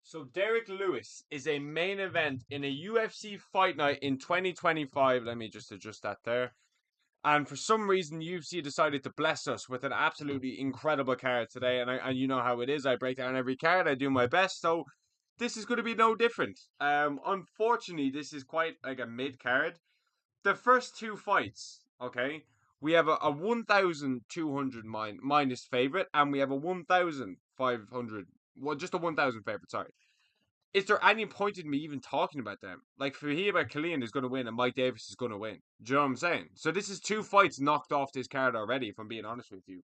So Derrick Lewis is a main event in a UFC fight night in 2025. Let me just adjust that there. And for some reason, UFC decided to bless us with an absolutely incredible card today. And you know how it is. I break down every card. I do my best. So this is going to be no different. Unfortunately, this is quite like a mid card. The first two fights, okay, we have a 1,200 minus favorite, and we have a 1,500. Well, just a 1,000 favorite. Sorry. Is there any point in me even talking about them? Like Fahib Killian is going to win and Mike Davis is going to win. Do you know what I'm saying? So this is two fights knocked off this card already. If I'm being honest with you,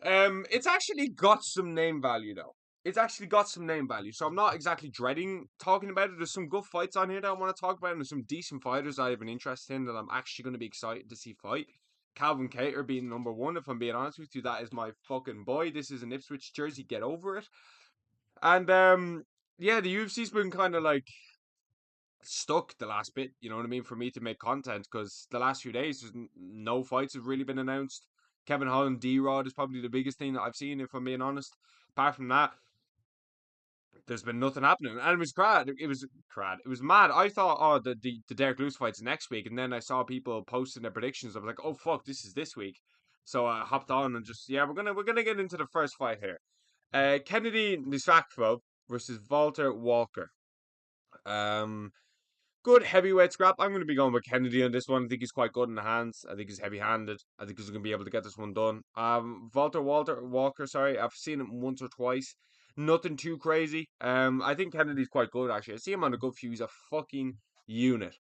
it's actually got some name value though. It's actually got some name value, so I'm not exactly dreading talking about it. There's some good fights on here that I want to talk about, and there's some decent fighters I have an interest in that I'm actually going to be excited to see fight. Calvin Cater being number one, if I'm being honest with you, that is my fucking boy. This is an Ipswich jersey. Get over it. And yeah, the UFC's been kind of like stuck the last bit, you know what I mean, for me to make content because the last few days, no fights have really been announced. Kevin Holland, D-Rod is probably the biggest thing that I've seen, if I'm being honest. Apart from that, there's been nothing happening. And it was crad. It was crad. It was mad. I thought, oh, the Derrick Lewis fight's next week. And then I saw people posting their predictions. I was like, oh, fuck, this is this week. So I hopped on and just, yeah, we're gonna get into the first fight here. Kennedy Nisakvo versus Walter Walker. Um, Good heavyweight scrap. I'm going to be going with Kennedy on this one. I think he's quite good in the hands. I think he's heavy-handed. I think he's going to be able to get this one done. Walter Walker. Sorry, I've seen him once or twice. Nothing too crazy. I think Kennedy's quite good actually. I see him on a good few. He's a fucking unit.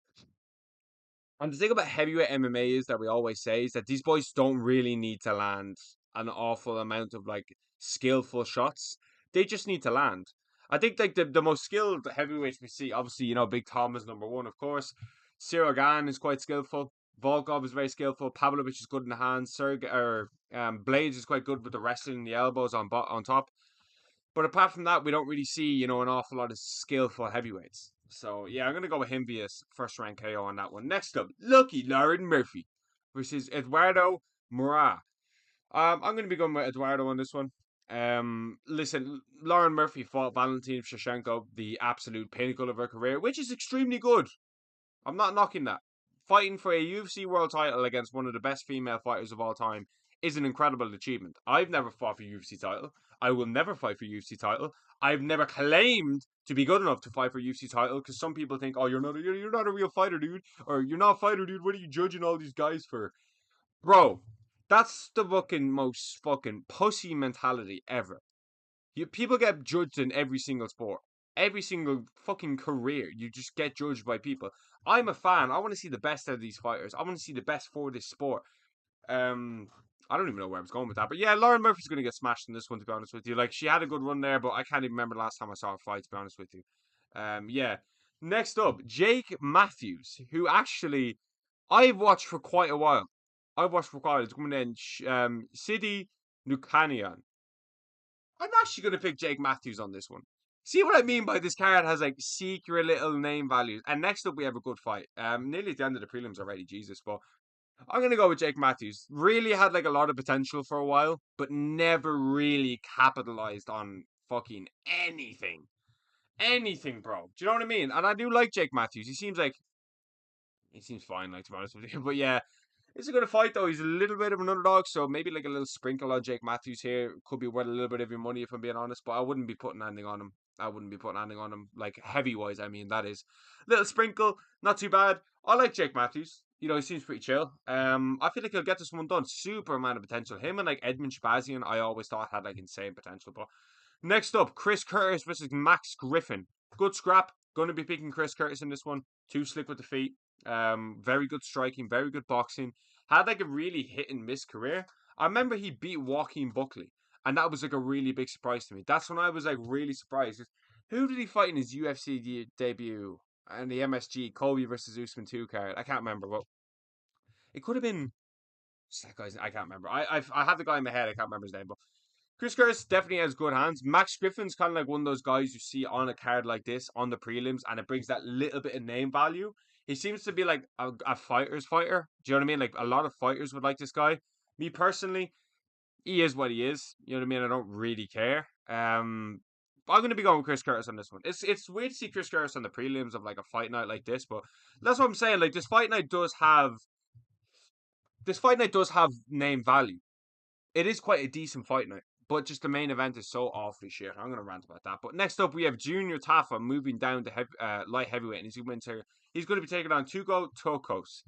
And the thing about heavyweight MMA is that we always say is that these boys don't really need to land an awful amount of like skillful shots. They just need to land. I think like the most skilled heavyweights we see, obviously, Big Tom is number one, of course. Cyril Gane is quite skillful. Volkov is very skillful. Pavlovich is good in the hands. Blades is quite good with the wrestling and the elbows on top. But apart from that, we don't really see, an awful lot of skillful heavyweights. So yeah, I'm gonna go with him via first round KO on that one. Next up, Lucky Lauren Murphy versus Eduardo Morat. I'm gonna be going with Eduardo on this one. Listen, Lauren Murphy fought Valentin Shevchenko, the absolute pinnacle of her career, which is extremely good. I'm not knocking that. Fighting for a UFC world title against one of the best female fighters of all time is an incredible achievement. I've never fought for a UFC title. I will never fight for a UFC title. I've never claimed to be good enough to fight for a UFC title because some people think, oh, you're not a real fighter, dude, or you're not a fighter, dude. What are you judging all these guys for, bro? That's the fucking most fucking pussy mentality ever. People get judged in every single sport. Every single fucking career, you just get judged by people. I'm a fan. I want to see the best out of these fighters. I want to see the best for this sport. Um, I don't even know where I was going with that, but yeah, Lauren Murphy's going to get smashed in this one. To be honest with you, like she had a good run there, but I can't even remember the last time I saw her fight. To be honest with you, yeah. Next up, Jake Matthews, who actually I've watched for quite a while. I've watched for quite a while. It's coming in. Sidi Nukanian. I'm actually going to pick Jake Matthews on this one. See what I mean by this card has like secret little name values. And next up, we have a good fight. Nearly at the end of the prelims already, Jesus. But I'm going to go with Jake Matthews. Really had like a lot of potential for a while, but never really capitalized on fucking anything. Anything, bro. Do you know what I mean? And I do like Jake Matthews. He seems fine, like to be honest with you. But yeah, it's a good fight though. He's a little bit of an underdog, so maybe like a little sprinkle on Jake Matthews here could be worth a little bit of your money if I'm being honest. But I wouldn't be putting anything on him. I wouldn't be putting anything on him like heavy wise. I mean, that is little sprinkle, not too bad. I like Jake Matthews. He seems pretty chill. I feel like he'll get this one done. Super amount of potential. Him and like Edmund Shabazian, I always thought had like insane potential. But next up, Chris Curtis versus Max Griffin. Good scrap. Going to be picking Chris Curtis in this one. Too slick with the feet. Very good striking. Very good boxing. Had like a really hit and miss career. I remember he beat Joaquin Buckley, and that was like a really big surprise to me. That's when I was like really surprised. Who did he fight in his UFC debut and the MSG Kobe versus Usman 2 card? I can't remember, but it could have been that guy's. I can't remember. I have the guy in my head. I can't remember his name, but Chris Curtis definitely has good hands. Max Griffin's kind of like one of those guys you see on a card like this on the prelims, and it brings that little bit of name value. He seems to be like a fighter's fighter. Do you know what I mean? Like a lot of fighters would like this guy. Me personally, he is what he is. You know what I mean? I don't really care. I'm going to be going with Chris Curtis on this one. It's weird to see Chris Curtis on the prelims of like a fight night like this, but that's what I'm saying. Like this fight night does have name value. It is quite a decent fight night, but just the main event is so awfully shit. I'm going to rant about that. But next up, we have Junior Tafa moving down to light heavyweight, and he's going to be taking on Tugo Tokos.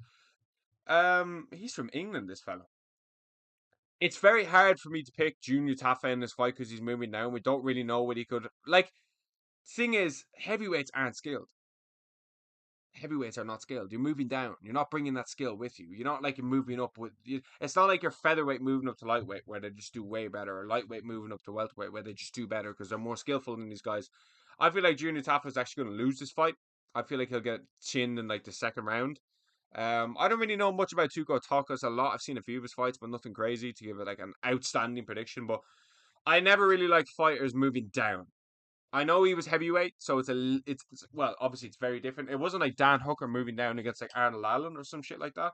He's from England, this fella. It's very hard for me to pick Junior Tafa in this fight because he's moving down. We don't really know what he could like. Thing is, heavyweights aren't skilled. Heavyweights are not skilled. You're moving down. You're not bringing that skill with you. You're not like you're moving up with. It's not like you're featherweight moving up to lightweight where they just do way better, or lightweight moving up to welterweight where they just do better because they're more skillful than these guys. I feel like Junior Tafa is actually going to lose this fight. I feel like he'll get chinned in like the second round. I don't really know much about Tuko Takas a lot. I've seen a few of his fights, but nothing crazy to give it like an outstanding prediction. But I never really liked fighters moving down. I know he was heavyweight, so it's well, obviously it's very different. It wasn't like Dan Hooker moving down against like Arnold Allen or some shit like that.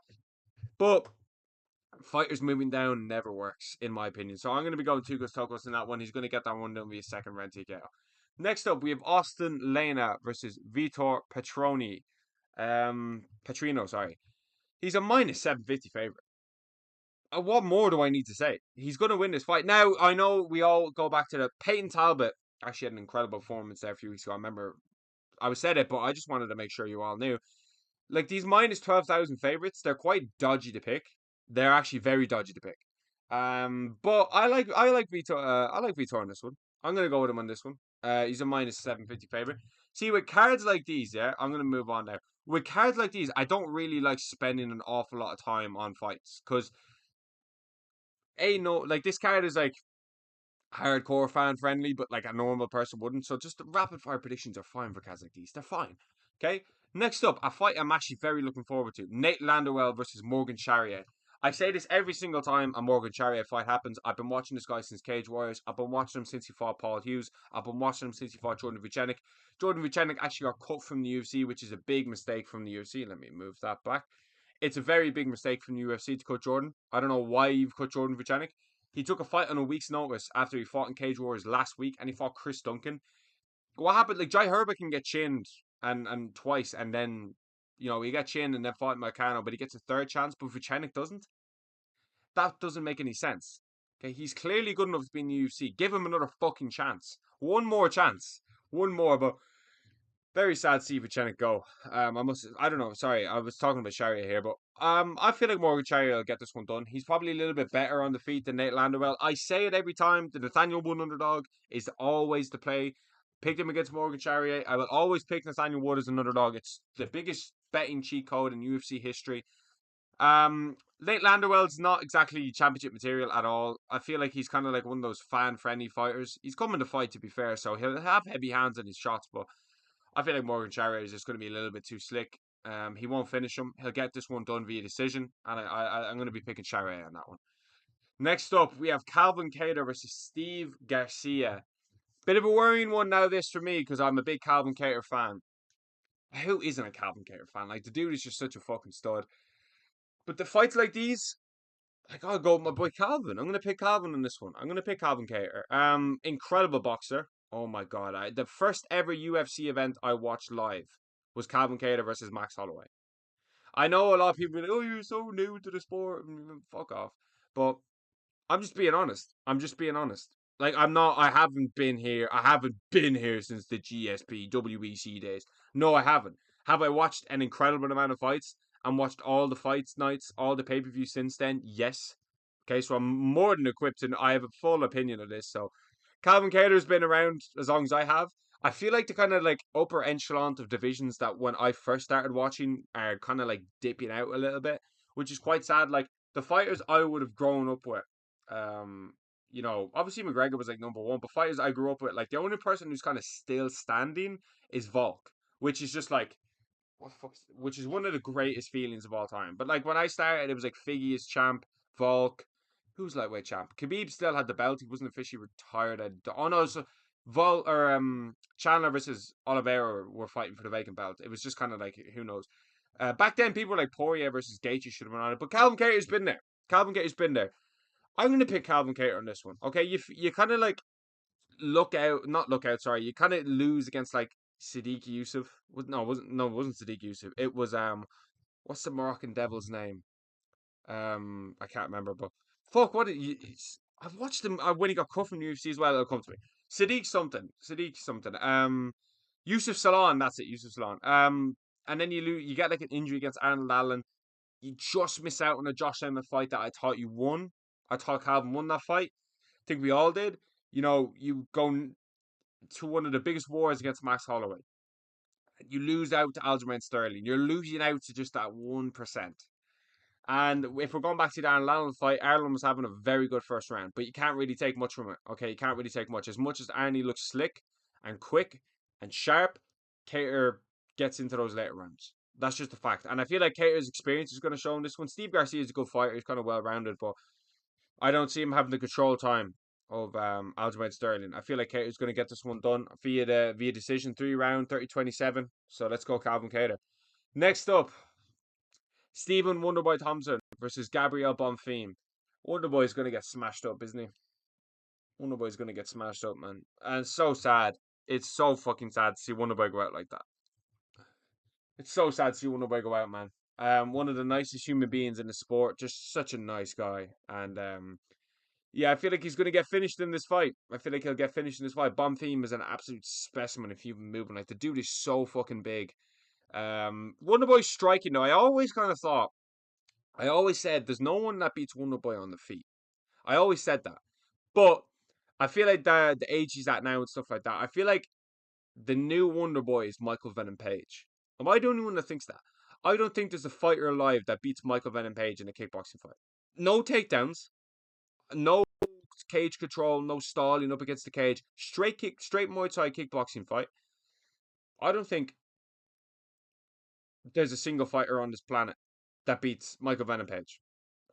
But fighters moving down never works, in my opinion. So I'm going to be going Tukos Tokos in that one. He's going to get that one done via second round TKO. Next up, we have Austin Lena versus Vitor Petrino, sorry. He's a minus 750 favorite. What more do I need to say? He's going to win this fight. Now, I know we all go back to the Peyton Talbot. Actually, had an incredible performance there a few weeks ago. I remember I said it, but I just wanted to make sure you all knew. Like these minus 12,000 favorites, they're quite dodgy to pick. They're actually very dodgy to pick. But I like Vitor. I like Vitor on this one. I'm gonna go with him on this one. He's a minus 750 favorite. See, with cards like these, yeah, I'm gonna move on now. With cards like these, I don't really like spending an awful lot of time on fights because no, like this card is like hardcore fan friendly, but like a normal person wouldn't. So just the rapid fire predictions are fine for cards like these. They're fine. Okay. Next up, a fight I'm actually very looking forward to: Nate Landwehr versus Morgan Charrier. I say this every single time a Morgan Charrier fight happens. I've been watching this guy since Cage Warriors. I've been watching him since he fought Paul Hughes. I've been watching him since he fought Jordan Vucenic. Jordan Vucenic actually got cut from the UFC, which is a big mistake from the UFC. Let me move that back. It's a very big mistake from the UFC to cut Jordan. I don't know why you've cut Jordan Vucenic. He took a fight on a week's notice after he fought in Cage Wars last week, and he fought Chris Duncan. What happened? Like Jai Herbert can get chinned and twice, and then he get chinned and then fought Marcano, but he gets a third chance, but Vucenic doesn't. That doesn't make any sense. Okay, he's clearly good enough to be in the UFC. Give him another fucking chance. One more chance. One more, but very sad to see Vucenic go. I don't know. Sorry, I was talking about Sharia here, but I feel like Morgan Sharia will get this one done. He's probably a little bit better on the feet than Nate Landwehr. I say it every time. The Nathaniel Wood underdog is always the play. Picked him against Morgan Sharia. I will always pick Nathaniel Wood as an underdog. It's the biggest betting cheat code in UFC history. Nate Landwehr's not exactly championship material at all. I feel like he's kind of like one of those fan-friendly fighters. He's coming to fight, to be fair, so he'll have heavy hands in his shots, but I feel like Morgan Charrier is just going to be a little bit too slick. He won't finish him. He'll get this one done via decision, and I'm going to be picking Charrier on that one. Next up, we have Calvin Kattar versus Steve Garcia. Bit of a worrying one now, this for me, because I'm a big Calvin Kattar fan. Who isn't a Calvin Kattar fan? Like, the dude is just such a fucking stud. But the fights like these, I gotta go with my boy Calvin. I'm gonna pick Calvin on this one. I'm gonna pick Calvin Kattar. Incredible boxer. Oh my god! The first ever UFC event I watched live was Calvin Kattar versus Max Holloway. I know a lot of people are like, "Oh, you're so new to the sport." Fuck off. But I'm just being honest. I'm just being honest. Like I'm not. I haven't been here. I haven't been here since the GSP WEC days. No, I haven't. Have I watched an incredible amount of fights and watched all the fights nights, all the pay per views since then? Yes. Okay, so I'm more than equipped, and I have a full opinion of this. So Calvin Kattar's been around as long as I have. I feel like the kind of like upper echelon of divisions that when I first started watching are kind of like dipping out a little bit, which is quite sad. Like the fighters I would have grown up with, obviously McGregor was like number one, but fighters I grew up with, like the only person who's kind of still standing is Volk, which is just like what the fuck, which is one of the greatest feelings of all time. But like when I started, it was like Figgy as champ, Volk, who's lightweight champ? Khabib still had the belt. He wasn't officially retired. Oh no, so Chandler versus Oliveira were fighting for the vacant belt. It was just kind of like who knows. Back then, people were like Poirier versus Gaethje should have been on it, but Calvin Kattar's been there. Calvin Kattar's been there. I'm going to pick Calvin Kattar on this one. Okay, you kind of like look out. Sorry, you kind of lose against like Sadiq Yusuf. No, it wasn't Sadiq Yusuf. It was what's the Moroccan devil's name? I can't remember, but fuck, I've watched him when he got cut from the UFC as well. It'll come to me. Sadiq something. Yusuf Salon, that's it, Yusuf Salon. And then you get like an injury against Arnold Allen. You just miss out on a Josh Emmett fight that I thought you won. I thought Calvin won that fight. I think we all did. You go to one of the biggest wars against Max Holloway. You lose out to Aljamain Sterling. You're losing out to just that 1%. And if we're going back to the Aaron Allen fight, Aaron was having a very good first round, but you can't really take much from it. Okay, you can't really take much. As much as Arnie looks slick and quick and sharp, Cater gets into those later rounds. That's just a fact. And I feel like Cater's experience is going to show in this one. Steve Garcia is a good fighter. He's kind of well rounded, but I don't see him having the control time of Aljamain Sterling. I feel like Cater's going to get this one done via decision, 3 round, 30-27. So let's go Calvin Cater. Next up, Stephen Wonderboy Thompson versus Gabriel Bonfim. Wonderboy's going to get smashed up, isn't he? Wonderboy's going to get smashed up, man. And it's so sad. It's so fucking sad to see Wonderboy go out like that. It's so sad to see Wonderboy go out, man. One of the nicest human beings in the sport. Just such a nice guy. And yeah, I feel like he's going to get finished in this fight. I feel like he'll get finished in this fight. Bonfim is an absolute specimen of human movement. Like, the dude is so fucking big. Wonderboy's striking, though. I always said there's no one that beats Wonderboy on the feet. I always said that. But I feel like the age he's at now and stuff like that, I feel like the new Wonderboy is Michael Venom Page. Am I the only one that thinks that? I don't think there's a fighter alive that beats Michael Venom Page in a kickboxing fight. No takedowns, no cage control, no stalling up against the cage. Straight Muay Thai kickboxing fight. I don't think there's a single fighter on this planet that beats Michael Venom Page.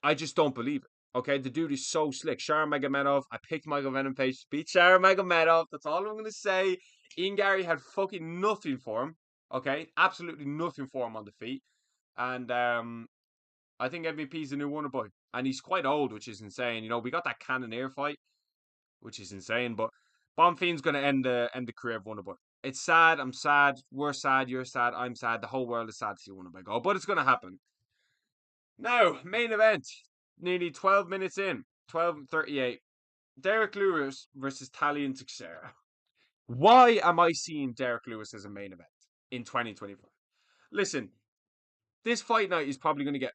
I just don't believe it. Okay, the dude is so slick. Shar Magomedov, I picked Michael Venom Page to beat Shar Magomedov. That's all I'm gonna say. Ian Gary had fucking nothing for him. Okay, absolutely nothing for him on the feet. And I think MVP's the new Wonder Boy, and he's quite old, which is insane. We got that Cannoneer fight, which is insane. But Bonfim's gonna end the career of Wonder Boy. It's sad. I'm sad. We're sad. You're sad. I'm sad. The whole world is sad to see Wonder Boy go, but it's gonna happen. Now, main event. Nearly 12 minutes in. 12:38. Derrick Lewis versus Teixeira. Why am I seeing Derrick Lewis as a main event in 2025? Listen, this fight night is probably going to get.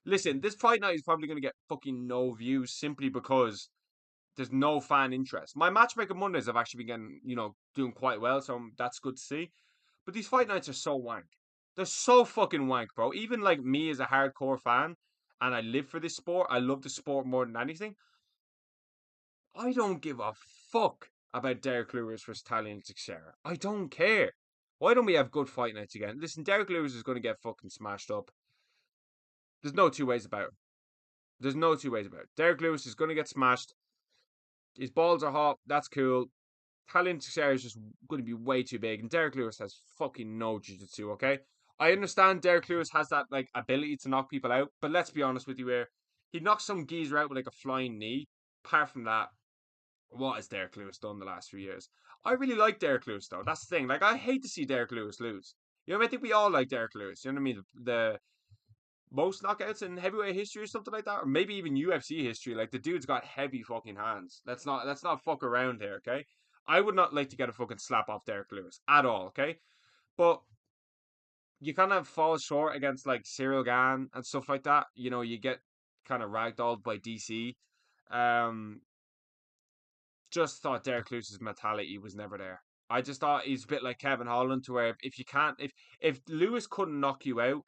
Listen, this fight night is probably going to get fucking no views simply because there's no fan interest. My matchmaker Mondays have actually been getting, doing quite well, so that's good to see. But these fight nights are so wank. They're so fucking wank, bro. Even like me as a hardcore fan, and I live for this sport, I love the sport more than anything. I don't give a fuck about Derrick Lewis versus Teixeira. I don't care. Why don't we have good fight nights again? Listen, Derrick Lewis is going to get fucking smashed up. There's no two ways about it. There's no two ways about it. Derrick Lewis is going to get smashed. His balls are hot. That's cool. Teixeira is just going to be way too big, and Derrick Lewis has fucking no jiu-jitsu, okay? I understand Derrick Lewis has that like ability to knock people out, but let's be honest with you here. He knocked some geezer out with like a flying knee. Apart from that, what has Derrick Lewis done the last few years? I really like Derrick Lewis though. That's the thing. Like, I hate to see Derrick Lewis lose. I think we all like Derrick Lewis. You know what I mean? The most knockouts in heavyweight history or something like that, or maybe even UFC history. Like, the dude's got heavy fucking hands. Let's not fuck around here, okay? I would not like to get a fucking slap off Derrick Lewis at all, okay? But you kind of fall short against like Cyril Gane and stuff like that. You get kind of ragdolled by DC. Just thought Derrick Lewis's mentality was never there. I just thought he's a bit like Kevin Holland, to where if you can't, if Lewis couldn't knock you out,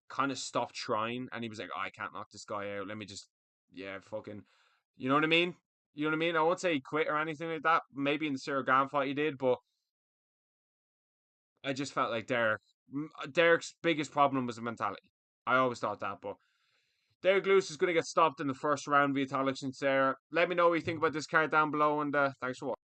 kind of stopped trying, and he was like, oh, I can't knock this guy out. Let me just, yeah, fucking, you know what I mean? You know what I mean? I won't say he quit or anything like that. Maybe in the Cyril Gane fight he did, but I just felt like Derrick's biggest problem was the mentality. I always thought that, but Derrick Lewis is going to get stopped in the first round via Tallison. Let me know what you think about this card down below, and thanks for watching.